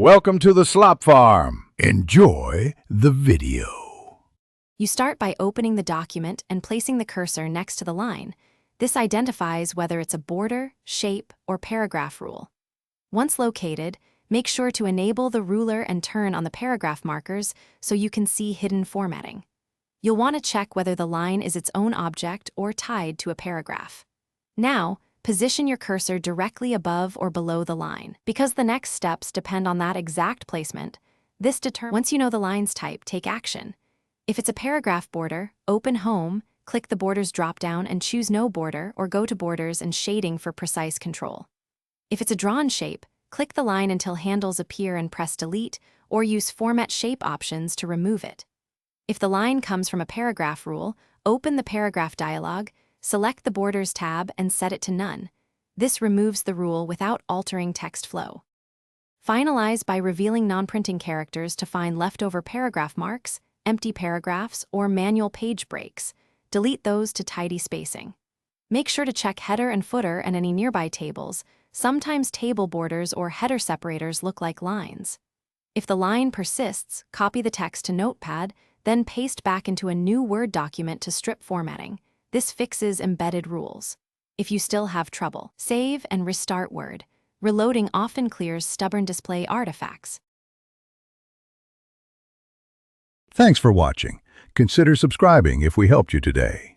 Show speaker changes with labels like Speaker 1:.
Speaker 1: Welcome to the Slop Farm. Enjoy the video.
Speaker 2: You start by opening the document and placing the cursor next to the line. This identifies whether it's a border, shape, or paragraph rule. Once located, make sure to enable the ruler and turn on the paragraph markers so you can see hidden formatting. You'll want to check whether the line is its own object or tied to a paragraph. Now, position your cursor directly above or below the line. Because the next steps depend on that exact placement, once you know the line's type, take action. If it's a paragraph border, open Home, click the Borders drop-down and choose No Border or go to Borders and Shading for precise control. If it's a drawn shape, click the line until handles appear and press Delete, or use Format Shape options to remove it. If the line comes from a paragraph rule, open the Paragraph dialog, select the Borders tab and set it to None. This removes the rule without altering text flow. Finalize by revealing non-printing characters to find leftover paragraph marks, empty paragraphs, or manual page breaks. Delete those to tidy spacing. Make sure to check header and footer and any nearby tables. Sometimes table borders or header separators look like lines. If the line persists, copy the text to Notepad, then paste back into a new Word document to strip formatting. This fixes embedded rules. If you still have trouble, save and restart Word. Reloading often clears stubborn display artifacts.
Speaker 1: Thanks for watching. Consider subscribing if we helped you today.